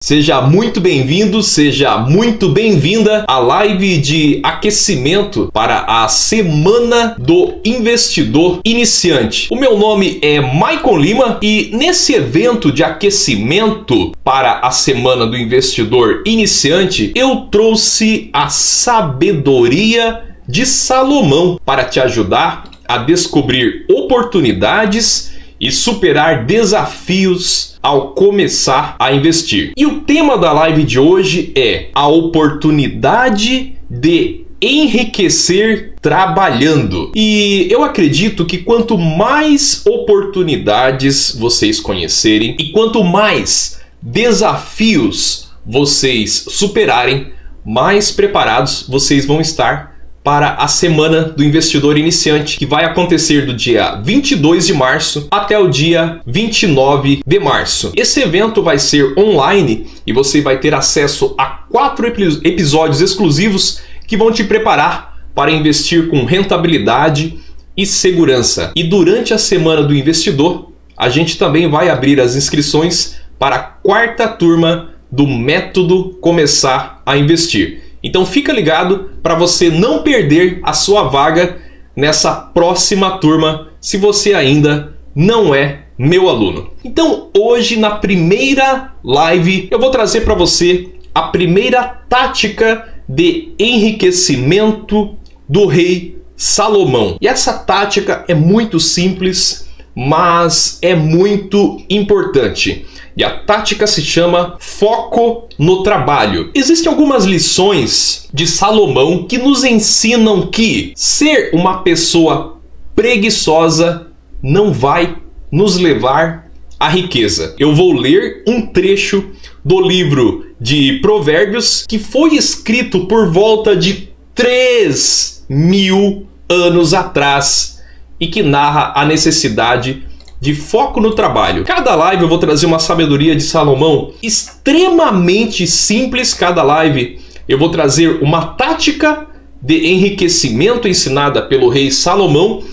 Seja muito bem-vindo, seja muito bem-vinda à live de aquecimento para a Semana do Investidor Iniciante. O meu nome é Maicon Lima e nesse evento de aquecimento para a Semana do Investidor Iniciante, eu trouxe a sabedoria de Salomão para te ajudar a descobrir oportunidades e superar desafios ao começar a investir. E o tema da live de hoje é a oportunidade de enriquecer trabalhando. E eu acredito que quanto mais oportunidades vocês conhecerem e quanto mais desafios vocês superarem, mais preparados vocês vão estar para a Semana do Investidor Iniciante, que vai acontecer do dia 22 de março até o dia 29 de março. Esse evento vai ser online e você vai ter acesso a 4 episódios exclusivos que vão te preparar para investir com rentabilidade e segurança. E durante a Semana do Investidor, a gente também vai abrir as inscrições para a 4ª turma do Método Começar a Investir. Então fica ligado para você não perder a sua vaga nessa próxima turma se você ainda não é meu aluno. Então hoje na primeira live eu vou trazer para você a primeira tática de enriquecimento do rei Salomão. E essa tática é muito simples, mas é muito importante. E a tática se chama foco no trabalho. Existem algumas lições de Salomão que nos ensinam que ser uma pessoa preguiçosa não vai nos levar à riqueza. Eu vou ler um trecho do livro de Provérbios que foi escrito por volta de 3.000 anos atrás e que narra a necessidade de foco no trabalho. Cada live eu vou trazer uma sabedoria de Salomão extremamente simples. Cada live eu vou trazer uma tática de enriquecimento ensinada pelo rei Salomão.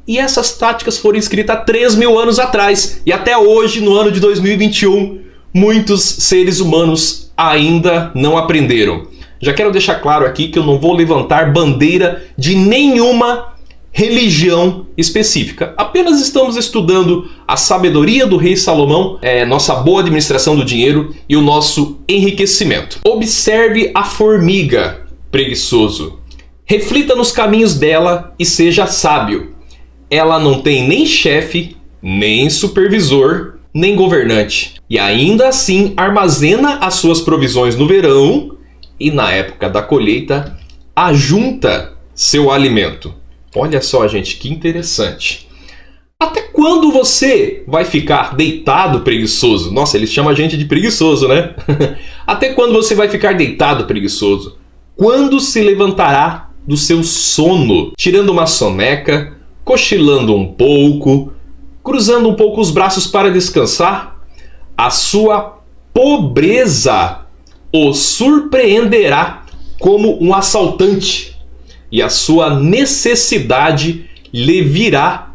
E essas táticas foram escritas há 3.000 anos atrás. E até hoje, no ano de 2021, muitos seres humanos ainda não aprenderam. Já quero deixar claro aqui que eu não vou levantar bandeira de nenhuma religião específica. Apenas estamos estudando a sabedoria do rei Salomão, nossa boa administração do dinheiro e o nosso enriquecimento. Observe a formiga, preguiçoso. Reflita nos caminhos dela e seja sábio. Ela não tem nem chefe, nem supervisor, nem governante. E ainda assim armazena as suas provisões no verão e na época da colheita ajunta seu alimento. Olha só, gente, que interessante. Até quando você vai ficar deitado preguiçoso? Nossa, eles chamam a gente de preguiçoso, né? Até quando você vai ficar deitado preguiçoso? Quando se levantará do seu sono, tirando uma soneca, cochilando um pouco, cruzando um pouco os braços para descansar? A sua pobreza o surpreenderá como um assaltante. E a sua necessidade lhe virá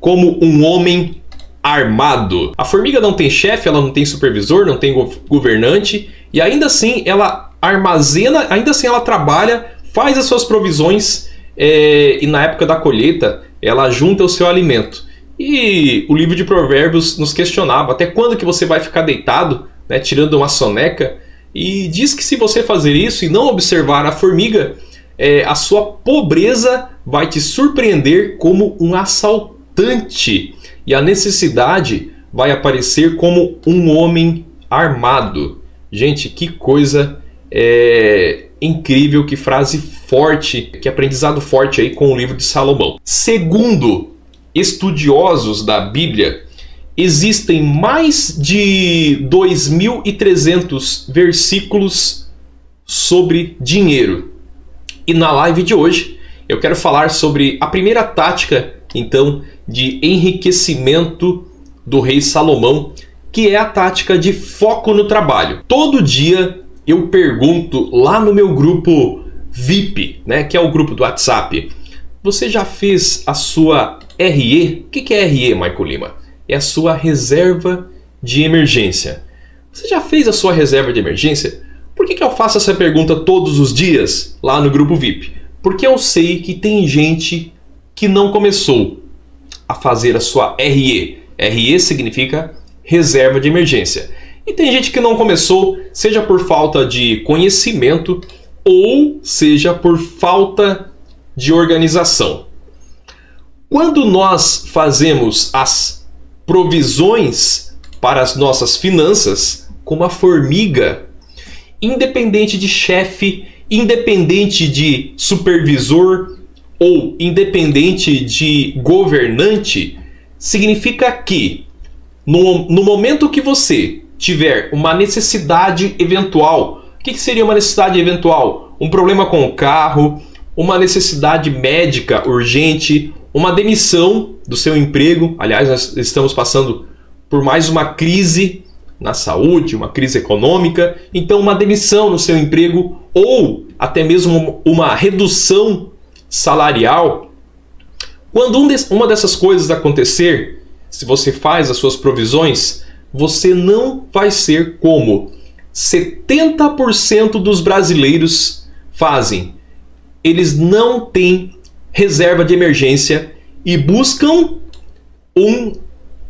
como um homem armado. A formiga não tem chefe, ela não tem supervisor, não tem governante. E ainda assim ela armazena, ainda assim ela trabalha, faz as suas provisões e na época da colheita ela junta o seu alimento. E o livro de Provérbios nos questionava até quando que você vai ficar deitado, né, tirando uma soneca. E diz que se você fazer isso e não observar a formiga, a sua pobreza vai te surpreender como um assaltante e a necessidade vai aparecer como um homem armado. Gente, que coisa incrível, que frase forte, que aprendizado forte aí com o livro de Salomão. Segundo estudiosos da Bíblia, existem mais de 2.300 versículos sobre dinheiro. E na live de hoje eu quero falar sobre a primeira tática, então, de enriquecimento do rei Salomão, que é a tática de foco no trabalho. Todo dia eu pergunto lá no meu grupo VIP, né, que é o grupo do WhatsApp: você já fez a sua RE? O que é RE, Maicon Lima? É a sua reserva de emergência. Você já fez a sua reserva de emergência? Por que eu faço essa pergunta todos os dias lá no grupo VIP? Porque eu sei que tem gente que não começou a fazer a sua RE. RE significa reserva de emergência. E tem gente que não começou, seja por falta de conhecimento ou seja por falta de organização. Quando nós fazemos as provisões para as nossas finanças, como a formiga, independente de chefe, independente de supervisor ou independente de governante, significa que no momento que você tiver uma necessidade eventual, o que seria uma necessidade eventual? Um problema com o carro, uma necessidade médica urgente, uma demissão do seu emprego. Aliás, nós estamos passando por mais uma crise na saúde, uma crise econômica. Então, uma demissão no seu emprego ou até mesmo uma redução salarial. Quando uma dessas coisas acontecer, se você faz as suas provisões, você não vai ser como 70% dos brasileiros fazem. Eles não têm reserva de emergência e buscam um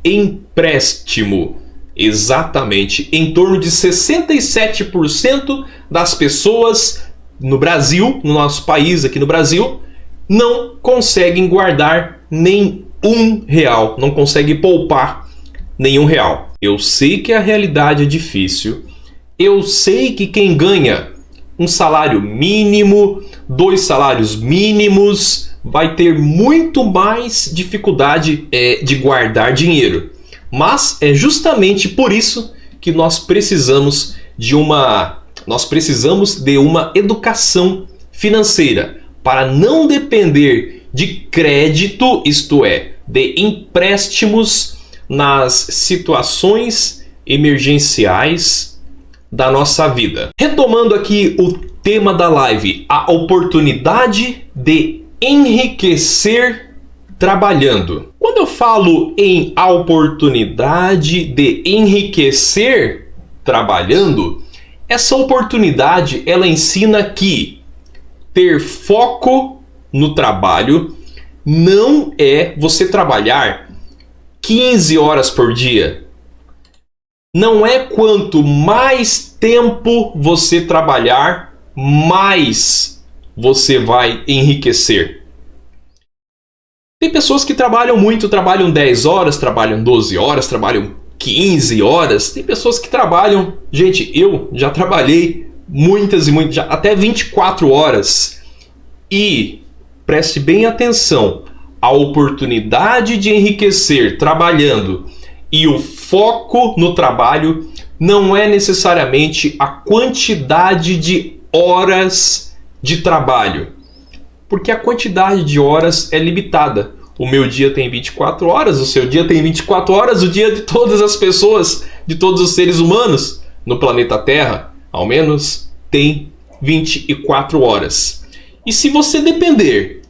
empréstimo. Exatamente, em torno de 67% das pessoas no Brasil, no nosso país aqui no Brasil, não conseguem guardar nem R$1, não conseguem poupar nenhum real. Eu sei que a realidade é difícil, eu sei que quem ganha um salário mínimo, 2 salários mínimos, vai ter muito mais dificuldade de guardar dinheiro. Mas é justamente por isso que nós precisamos de uma educação financeira, para não depender de crédito, isto é, de empréstimos nas situações emergenciais da nossa vida. Retomando aqui o tema da live, a oportunidade de enriquecer trabalhando. Quando eu falo em a oportunidade de enriquecer trabalhando, essa oportunidade ela ensina que ter foco no trabalho não é você trabalhar 15 horas por dia. Não é quanto mais tempo você trabalhar, mais você vai enriquecer. Tem pessoas que trabalham muito, trabalham 10 horas, trabalham 12 horas, trabalham 15 horas. Tem pessoas que trabalham... Gente, eu já trabalhei muitas e muitas, até 24 horas. E preste bem atenção, a oportunidade de enriquecer trabalhando e o foco no trabalho não é necessariamente a quantidade de horas de trabalho. Porque a quantidade de horas é limitada. O meu dia tem 24 horas, o seu dia tem 24 horas, o dia de todas as pessoas, de todos os seres humanos no planeta Terra, ao menos, tem 24 horas. E se você depender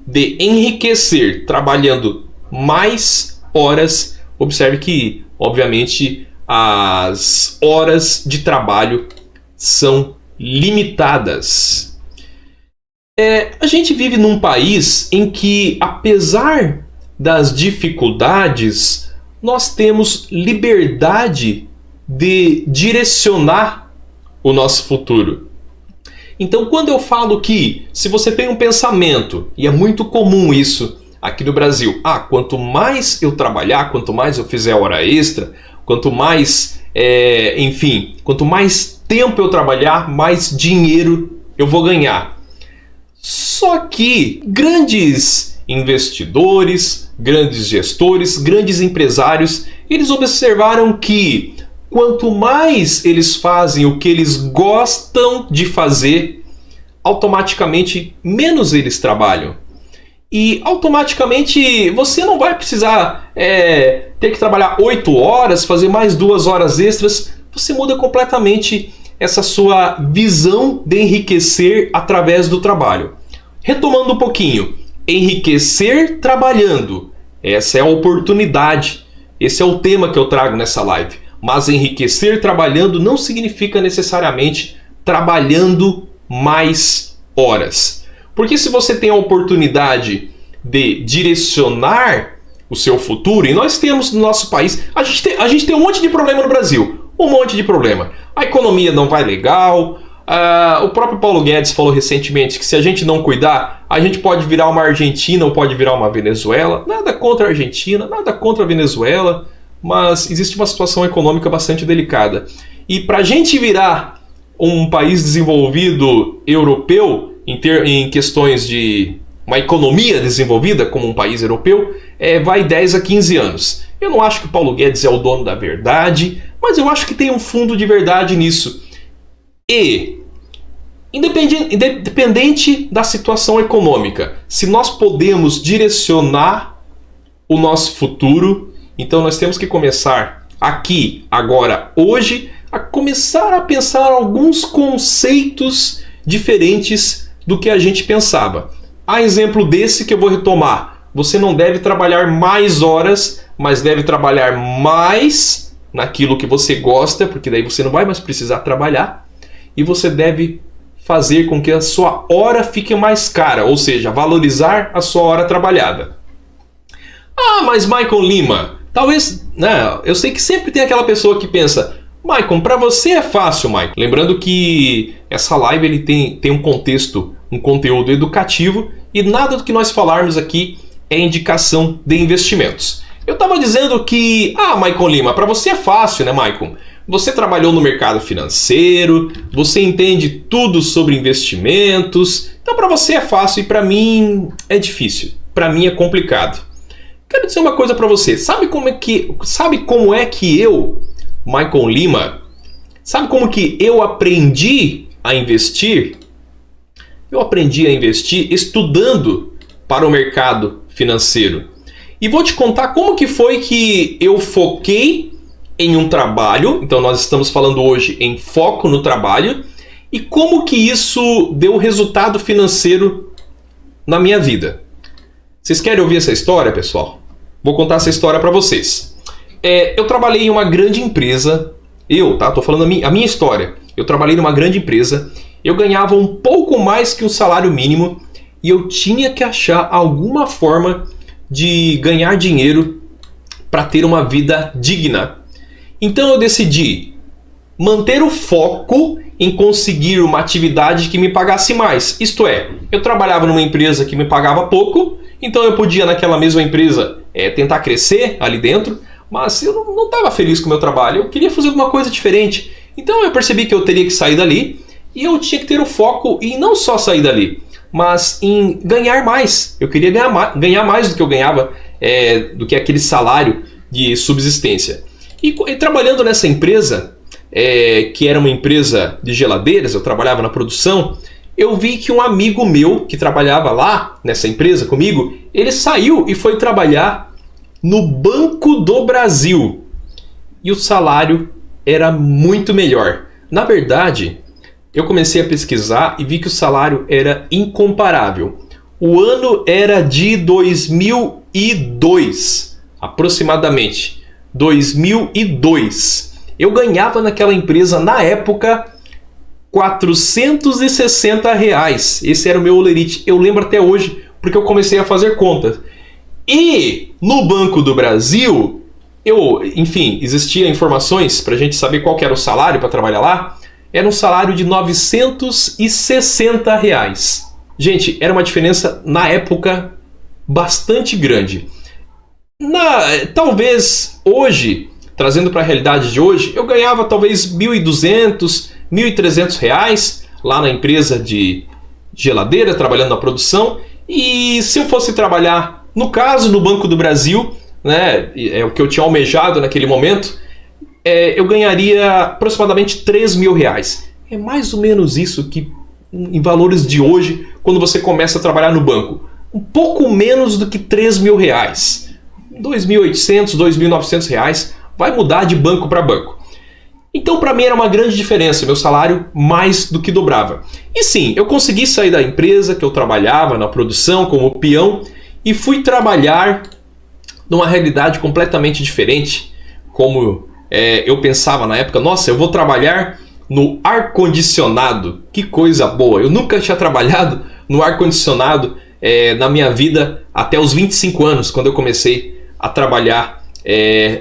de enriquecer trabalhando mais horas, observe que, obviamente, as horas de trabalho são limitadas. A gente vive num país em que, apesar das dificuldades, nós temos liberdade de direcionar o nosso futuro. Então, quando eu falo que, se você tem um pensamento, e é muito comum isso aqui no Brasil, quanto mais eu trabalhar, quanto mais eu fizer hora extra, quanto mais, quanto mais tempo eu trabalhar, mais dinheiro eu vou ganhar. Só que grandes investidores, grandes gestores, grandes empresários, eles observaram que quanto mais eles fazem o que eles gostam de fazer, automaticamente menos eles trabalham. E automaticamente você não vai precisar ter que trabalhar 8 horas, fazer mais 2 horas extras. Você muda completamente essa sua visão de enriquecer através do trabalho. Retomando um pouquinho, enriquecer trabalhando. Essa é a oportunidade. Esse é o tema que eu trago nessa live. Mas enriquecer trabalhando não significa necessariamente trabalhando mais horas. Porque se você tem a oportunidade de direcionar o seu futuro, e nós temos no nosso país, a gente tem um monte de problema no Brasil, um monte de problema. A economia não vai legal, o próprio Paulo Guedes falou recentemente que se a gente não cuidar, a gente pode virar uma Argentina ou pode virar uma Venezuela. Nada contra a Argentina, nada contra a Venezuela, mas existe uma situação econômica bastante delicada. E para a gente virar um país desenvolvido europeu, em questões de uma economia desenvolvida como um país europeu, vai 10 a 15 anos. Eu não acho que o Paulo Guedes é o dono da verdade, mas eu acho que tem um fundo de verdade nisso. E, independente da situação econômica, se nós podemos direcionar o nosso futuro, então nós temos que começar aqui, agora, hoje, a começar a pensar alguns conceitos diferentes do que a gente pensava. Há exemplo desse que eu vou retomar. Você não deve trabalhar mais horas, mas deve trabalhar mais naquilo que você gosta, porque daí você não vai mais precisar trabalhar. E você deve fazer com que a sua hora fique mais cara, ou seja, valorizar a sua hora trabalhada. Ah, mas Michael Lima, talvez... Não, eu sei que sempre tem aquela pessoa que pensa... Michael, para você é fácil, Michael. Lembrando que essa live ele tem um contexto, um conteúdo educativo e nada do que nós falarmos aqui é indicação de investimentos. Eu estava dizendo que, Michael Lima, para você é fácil, né, Michael? Você trabalhou no mercado financeiro, você entende tudo sobre investimentos, então para você é fácil e para mim é difícil, para mim é complicado. Quero dizer uma coisa para você, sabe como é que eu, Michael Lima, sabe como que eu aprendi a investir? Eu aprendi a investir estudando para o mercado financeiro. E vou te contar como que foi que eu foquei em um trabalho. Então nós estamos falando hoje em foco no trabalho. E como que isso deu resultado financeiro na minha vida. Vocês querem ouvir essa história, pessoal? Vou contar essa história para vocês. Eu trabalhei em uma grande empresa. Tô falando a minha história. Eu trabalhei numa grande empresa. Eu ganhava um pouco mais que um salário mínimo. E eu tinha que achar alguma forma de ganhar dinheiro para ter uma vida digna. Então eu decidi manter o foco em conseguir uma atividade que me pagasse mais. Isto é, eu trabalhava numa empresa que me pagava pouco, então eu podia naquela mesma empresa tentar crescer ali dentro, mas eu não estava feliz com o meu trabalho, eu queria fazer alguma coisa diferente. Então eu percebi que eu teria que sair dali e eu tinha que ter o foco em não só sair dali, mas em ganhar mais. Eu queria ganhar mais do que eu ganhava, do que aquele salário de subsistência. E trabalhando nessa empresa, que era uma empresa de geladeiras, eu trabalhava na produção, eu vi que um amigo meu que trabalhava lá nessa empresa comigo, ele saiu e foi trabalhar no Banco do Brasil. E o salário era muito melhor. Na verdade, eu comecei a pesquisar e vi que o salário era incomparável. O ano era de 2002, aproximadamente. 2002. Eu ganhava naquela empresa, na época, R$460. Esse era o meu olerite. Eu lembro até hoje, porque eu comecei a fazer contas. E no Banco do Brasil, existiam informações para a gente saber qual que era o salário para trabalhar lá. Era um salário de R$960. Gente, era uma diferença, na época, bastante grande. Talvez hoje, trazendo para a realidade de hoje, eu ganhava talvez R$1.200, R$1.300 lá na empresa de geladeira, trabalhando na produção. E se eu fosse trabalhar, no caso, no Banco do Brasil, né, é o que eu tinha almejado naquele momento, eu ganharia aproximadamente R$3.000. É mais ou menos isso que, em valores de hoje, quando você começa a trabalhar no banco. Um pouco menos do que R$3.000. R$2.800, R$2.900 vai mudar de banco para banco. Então, para mim, era uma grande diferença. Meu salário mais do que dobrava. E sim, eu consegui sair da empresa que eu trabalhava na produção como peão e fui trabalhar numa realidade completamente diferente, como eu pensava na época, nossa, eu vou trabalhar no ar-condicionado. Que coisa boa! Eu nunca tinha trabalhado no ar-condicionado na minha vida até os 25 anos, quando eu comecei a trabalhar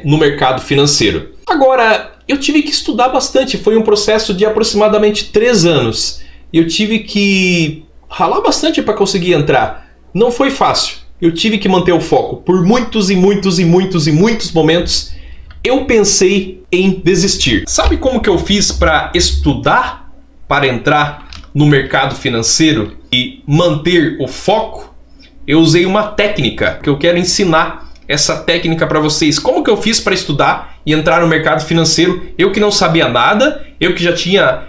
no mercado financeiro. Agora, eu tive que estudar bastante, foi um processo de aproximadamente 3 anos. Eu tive que ralar bastante para conseguir entrar. Não foi fácil. Eu tive que manter o foco. Por muitos momentos, eu pensei em desistir. Sabe como que eu fiz para estudar para entrar no mercado financeiro e manter o foco? Eu usei uma técnica que eu quero ensinar essa técnica para vocês. Como que eu fiz para estudar e entrar no mercado financeiro? Eu que não sabia nada, eu que já tinha,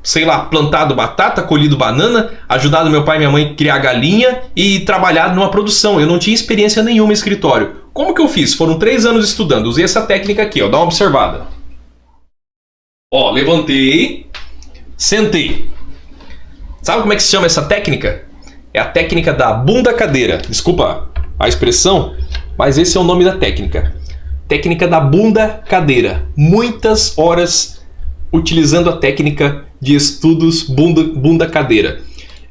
sei lá, plantado batata, colhido banana, ajudado meu pai e minha mãe a criar galinha e trabalhado numa produção. Eu não tinha experiência nenhuma em escritório. Como que eu fiz? Foram 3 anos estudando. Usei essa técnica aqui, ó. Dá uma observada. Ó, levantei, sentei. Sabe como é que se chama essa técnica? É a técnica da bunda cadeira. Desculpa a expressão, mas esse é o nome da técnica. Técnica da bunda cadeira. Muitas horas utilizando a técnica de estudos bunda cadeira.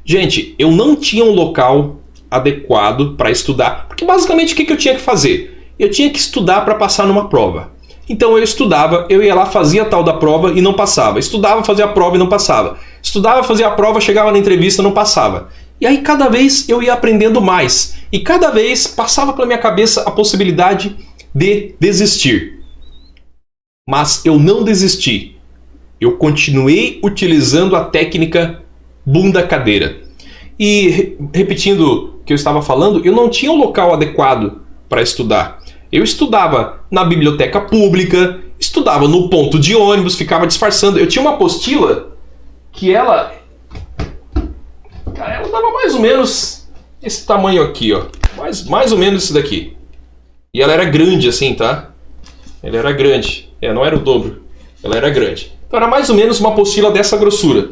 Gente, eu não tinha um local adequado para estudar, porque basicamente o que eu tinha que fazer? Eu tinha que estudar para passar numa prova. Então eu estudava, eu ia lá, fazia a tal da prova e não passava. Estudava, fazia a prova e não passava. Estudava, fazia a prova, chegava na entrevista e não passava. E aí cada vez eu ia aprendendo mais. E cada vez passava pela minha cabeça a possibilidade de desistir. Mas eu não desisti. Eu continuei utilizando a técnica bunda cadeira. E repetindo o que eu estava falando, eu não tinha um local adequado para estudar. Eu estudava na biblioteca pública, estudava no ponto de ônibus, ficava disfarçando. Eu tinha uma apostila que ela dava mais ou menos esse tamanho aqui, ó. Mais ou menos isso daqui. E ela era grande assim, tá? Ela era grande. Não era o dobro. Ela era grande. Então era mais ou menos uma apostila dessa grossura.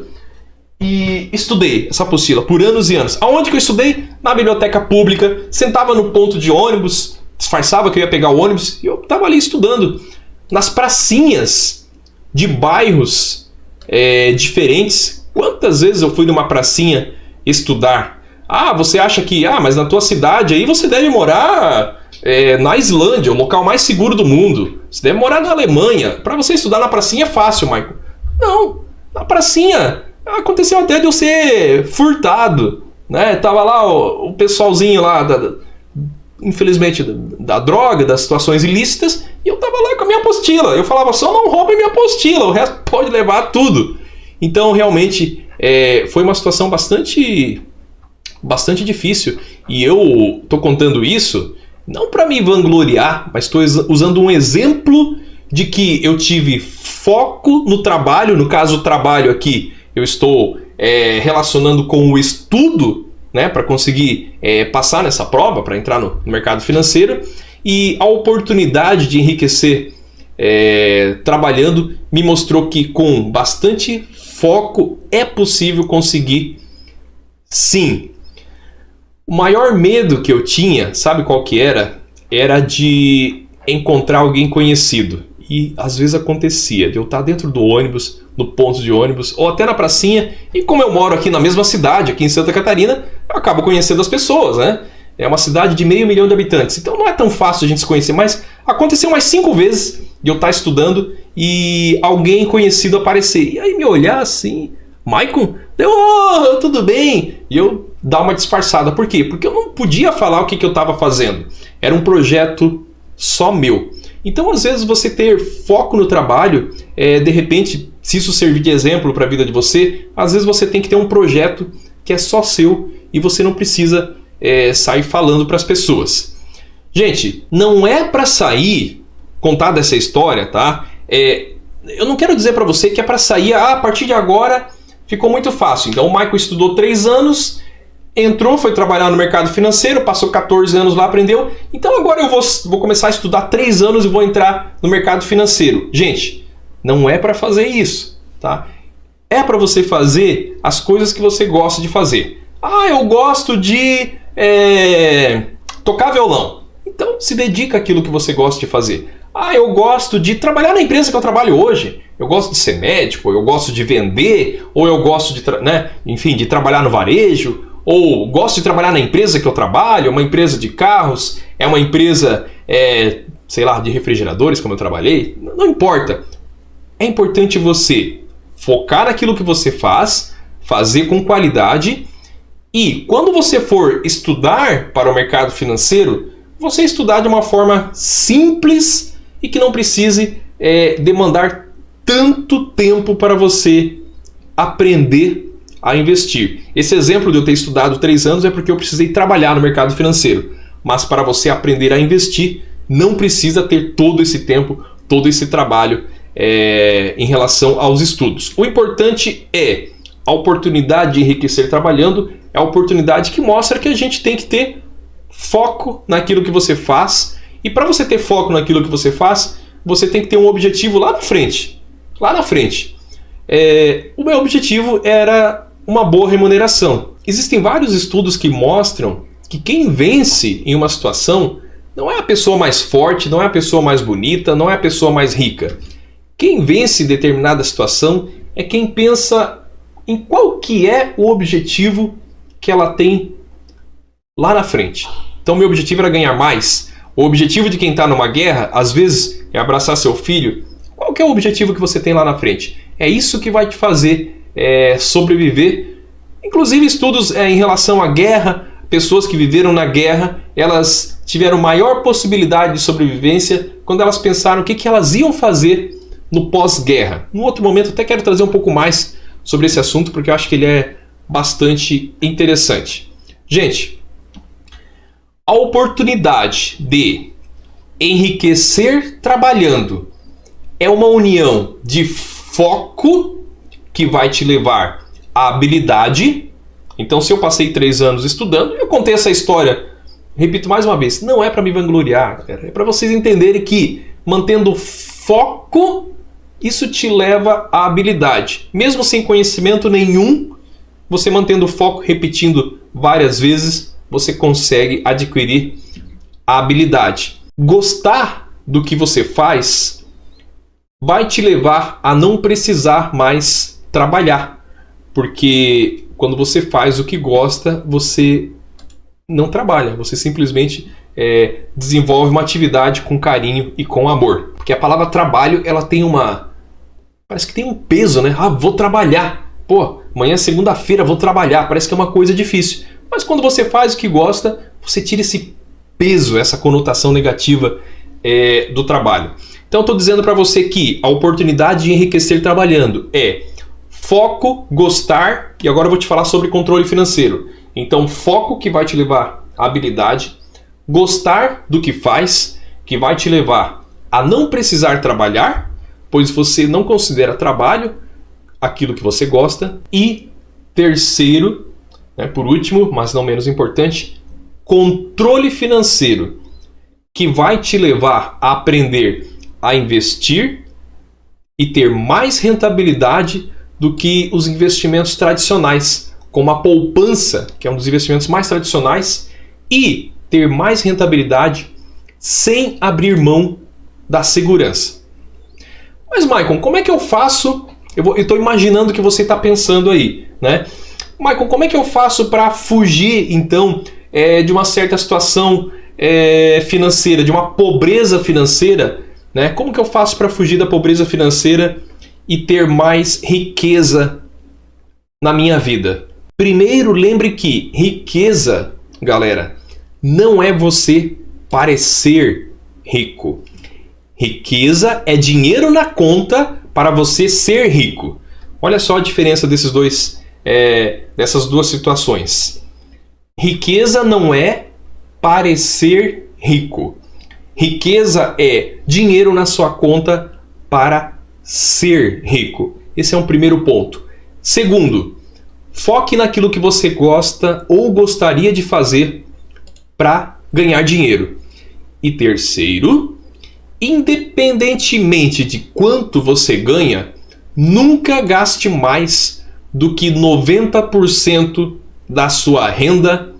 E estudei essa apostila por anos e anos. Aonde que eu estudei? Na biblioteca pública. Sentava no ponto de ônibus, disfarçava que eu ia pegar o ônibus e eu estava ali estudando. Nas pracinhas de bairros diferentes. Quantas vezes eu fui numa pracinha estudar? Ah, você acha que mas na tua cidade aí você deve morar na Islândia, o local mais seguro do mundo. Você deve morar na Alemanha. Para você estudar na pracinha é fácil, Michael. Não, na pracinha aconteceu até de eu ser furtado, né? Tava lá o pessoalzinho lá, infelizmente, da droga, das situações ilícitas, e eu tava lá com a minha apostila. Eu falava, só não roubem minha apostila, o resto pode levar tudo. Então, realmente, foi uma situação bastante difícil. E eu tô contando isso não para me vangloriar, mas estou usando um exemplo de que eu tive foco no trabalho. No caso, o trabalho aqui, eu estou relacionando com o estudo, né, para conseguir passar nessa prova, para entrar no mercado financeiro. E a oportunidade de enriquecer trabalhando me mostrou que com bastante foco é possível conseguir, sim. O maior medo que eu tinha, sabe qual que era? Era de encontrar alguém conhecido. E às vezes acontecia de eu estar dentro do ônibus, no ponto de ônibus, ou até na pracinha. E como eu moro aqui na mesma cidade, aqui em Santa Catarina, eu acabo conhecendo as pessoas, né? É uma cidade de 500 mil de habitantes. Então não é tão fácil a gente se conhecer. Mas aconteceu mais 5 vezes de eu estar estudando e alguém conhecido aparecer. E aí me olhar assim, Maicon, tudo bem? E eu dar uma disfarçada. Por quê? Porque eu não podia falar o que eu estava fazendo. Era um projeto só meu. Então, às vezes, você ter foco no trabalho, de repente, se isso servir de exemplo para a vida de você, às vezes você tem que ter um projeto que é só seu e você não precisa sair falando para as pessoas. Gente, não é para sair, contar dessa história, tá? Eu não quero dizer para você que é para sair, a partir de agora ficou muito fácil. Então, o Michael estudou 3 anos, entrou, foi trabalhar no mercado financeiro, passou 14 anos lá, aprendeu. Então agora eu vou começar a estudar 3 anos e vou entrar no mercado financeiro. Gente, não é para fazer isso, tá? É para você fazer as coisas que você gosta de fazer. Eu gosto de tocar violão. Então se dedica àquilo que você gosta de fazer. Ah, eu gosto de trabalhar na empresa que eu trabalho hoje. Eu gosto de ser médico, eu gosto de vender, ou eu gosto de, enfim, de trabalhar no varejo, ou gosto de trabalhar na empresa que eu trabalho, uma empresa de carros, é uma empresa, sei lá, de refrigeradores, como eu trabalhei. Não importa. É importante você focar naquilo que você faz, fazer com qualidade, e quando você for estudar para o mercado financeiro, você estudar de uma forma simples e que não precise demandar tanto tempo para você aprender a investir. Esse exemplo de eu ter estudado 3 anos é porque eu precisei trabalhar no mercado financeiro. Mas para você aprender a investir, não precisa ter todo esse tempo, todo esse trabalho em relação aos estudos. O importante é a oportunidade de enriquecer trabalhando, é a oportunidade que mostra que a gente tem que ter foco naquilo que você faz. E para você ter foco naquilo que você faz, você tem que ter um objetivo lá na frente. Lá na frente. O meu objetivo era uma boa remuneração. Existem vários estudos que mostram que quem vence em uma situação não é a pessoa mais forte, não é a pessoa mais bonita, não é a pessoa mais rica. Quem vence em determinada situação é quem pensa em qual que é o objetivo que ela tem lá na frente. Então, meu objetivo era ganhar mais. O objetivo de quem está numa guerra, às vezes, é abraçar seu filho. Qual que é o objetivo que você tem lá na frente? É isso que vai te fazer sobreviver. Inclusive, estudos em relação à guerra, pessoas que viveram na guerra, elas tiveram maior possibilidade de sobrevivência quando elas pensaram o que elas iam fazer no pós-guerra. Num outro momento, até quero trazer um pouco mais sobre esse assunto, porque eu acho que ele é bastante interessante. Gente, a oportunidade de enriquecer trabalhando é uma união de foco que vai te levar à habilidade. Então, se eu passei 3 anos estudando, eu contei essa história, repito mais uma vez, não é para me vangloriar, é para vocês entenderem que mantendo foco, isso te leva à habilidade. Mesmo sem conhecimento nenhum, você mantendo foco, repetindo várias vezes, você consegue adquirir a habilidade. Gostar do que você faz vai te levar a não precisar mais trabalhar. Porque quando você faz o que gosta, você não trabalha. Você simplesmente desenvolve uma atividade com carinho e com amor. Porque a palavra trabalho, ela tem parece que tem um peso, né? Ah, vou trabalhar. Pô, amanhã é segunda-feira, vou trabalhar. Parece que é uma coisa difícil. Mas quando você faz o que gosta, você tira esse peso, essa conotação negativa do trabalho. Então, eu estou dizendo para você que a oportunidade de enriquecer trabalhando é foco, gostar, e agora eu vou te falar sobre controle financeiro. Então, foco que vai te levar à habilidade, gostar do que faz, que vai te levar a não precisar trabalhar, pois você não considera trabalho aquilo que você gosta. E terceiro, por último, mas não menos importante, controle financeiro, que vai te levar a aprender a investir e ter mais rentabilidade do que os investimentos tradicionais, como a poupança, que é um dos investimentos mais tradicionais, e ter mais rentabilidade sem abrir mão da segurança. Mas, Maicon, como é que eu faço? Eu estou imaginando que você está pensando aí, né? Maicon, como é que eu faço para fugir, então, de uma certa situação financeira, de uma pobreza financeira, né? Como que eu faço para fugir da pobreza financeira e ter mais riqueza na minha vida? Primeiro, lembre que riqueza, galera, não é você parecer rico. Riqueza é dinheiro na conta para você ser rico. Olha só a diferença dessas duas situações. Riqueza não é parecer rico. Riqueza é dinheiro na sua conta para ser rico. Esse é um primeiro ponto. Segundo, foque naquilo que você gosta ou gostaria de fazer para ganhar dinheiro. E terceiro, independentemente de quanto você ganha, nunca gaste mais do que 90% da sua renda,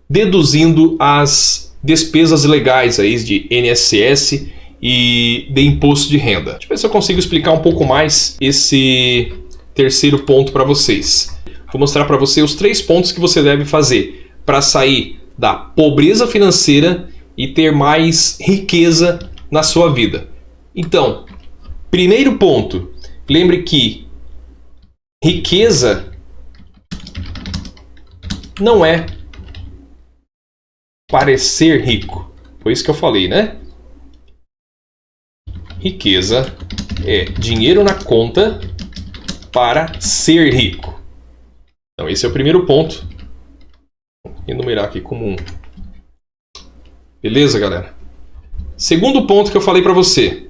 deduzindo as despesas legais aí de INSS e de imposto de renda. Deixa eu ver se eu consigo explicar um pouco mais esse terceiro ponto para vocês. Vou mostrar para você os 3 pontos que você deve fazer para sair da pobreza financeira e ter mais riqueza na sua vida. Então, primeiro ponto, lembre que riqueza não é parecer rico. Foi isso que eu falei, né? Riqueza é dinheiro na conta para ser rico. Então esse é o primeiro ponto. Vou enumerar aqui como 1. Beleza, galera? Segundo ponto que eu falei para você.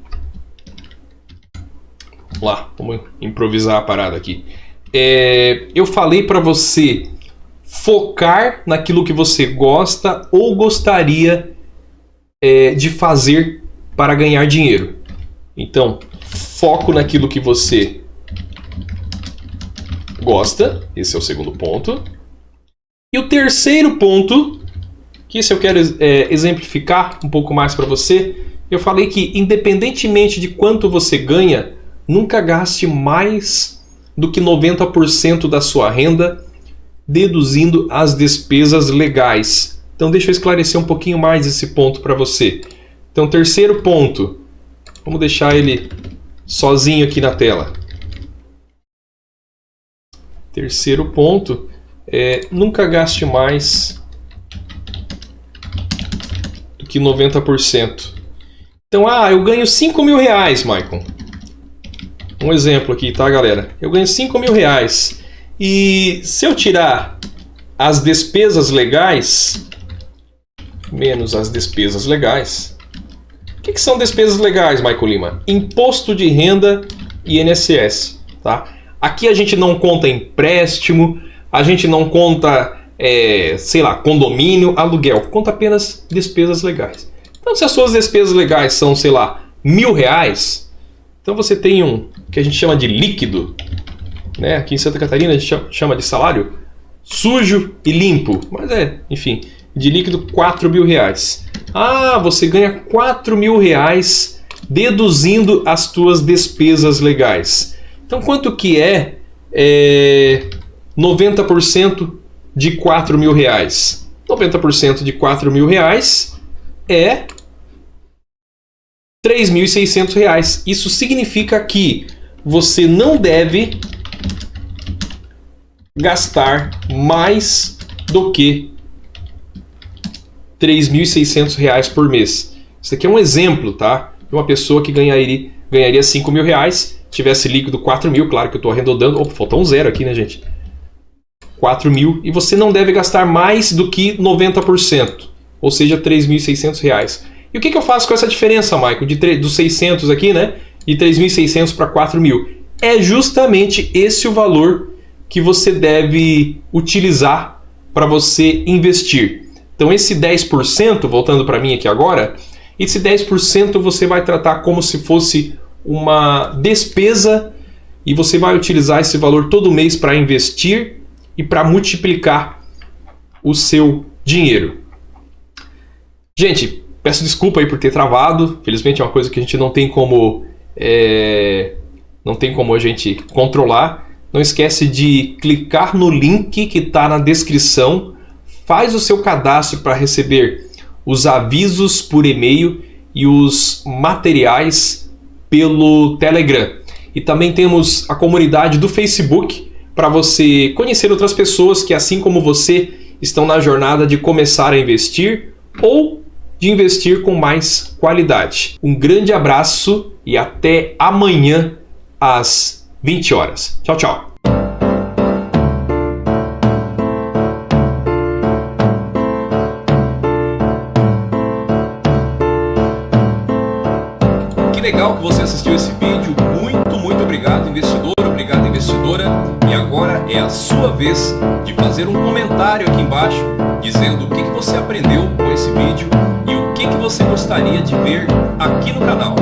Vamos lá, vamos improvisar a parada aqui. Eu falei para você focar naquilo que você gosta ou gostaria de fazer para ganhar dinheiro. Então, foco naquilo que você gosta. Esse é o segundo ponto. E o terceiro ponto, que esse eu quero exemplificar um pouco mais para você. Eu falei que independentemente de quanto você ganha, nunca gaste mais do que 90% da sua renda, deduzindo as despesas legais. Então deixa eu esclarecer um pouquinho mais esse ponto para você. Então, terceiro ponto, vamos deixar ele sozinho aqui na tela. Terceiro ponto é nunca gaste mais do que 90%. Então, eu ganho 5 mil reais, Maicon. Um exemplo aqui, tá, galera? Eu ganho 5 mil reais. E se eu tirar as despesas legais, menos as despesas legais... O que são despesas legais, Maicon Lima? Imposto de renda e INSS, tá? Aqui a gente não conta empréstimo, a gente não conta, sei lá, condomínio, aluguel. Conta apenas despesas legais. Então, se as suas despesas legais são, sei lá, R$1.000, então você tem um que a gente chama de líquido, né? Aqui em Santa Catarina a gente chama de salário sujo e limpo, mas enfim, de líquido R$4.000. Você ganha R$4.000 deduzindo as tuas despesas legais. Então, quanto que é 90% de R$4.000? 90% de R$4.000 é R$3.600. Isso significa que você não deve gastar mais do que R$3.600 por mês. Isso aqui é um exemplo, tá? De uma pessoa que ganharia R$5.000, tivesse líquido R$4.000, claro que eu estou arredondando. Opa, faltou um zero aqui, né, gente? R$4.000, e você não deve gastar mais do que 90%, ou seja, R$3.600. E o que eu faço com essa diferença, Maicon, dos 600 aqui, né? De 3.600 para 4.000? É justamente esse o valor que você deve utilizar para você investir. Então esse 10%, voltando para mim aqui agora, esse 10% você vai tratar como se fosse uma despesa e você vai utilizar esse valor todo mês para investir e para multiplicar o seu dinheiro. Gente, peço desculpa aí por ter travado. Felizmente é uma coisa que a gente não tem como a gente controlar. Não esquece de clicar no link que está na descrição. Faz o seu cadastro para receber os avisos por e-mail e os materiais pelo Telegram. E também temos a comunidade do Facebook para você conhecer outras pessoas que, assim como você, estão na jornada de começar a investir ou de investir com mais qualidade. Um grande abraço e até amanhã às 20 horas. Tchau, tchau. Que legal que você assistiu esse vídeo. Muito obrigado, investidor. Obrigado, investidora. E agora é a sua vez de fazer um comentário aqui embaixo dizendo o que você aprendeu com esse vídeo e o que você gostaria de ver aqui no canal.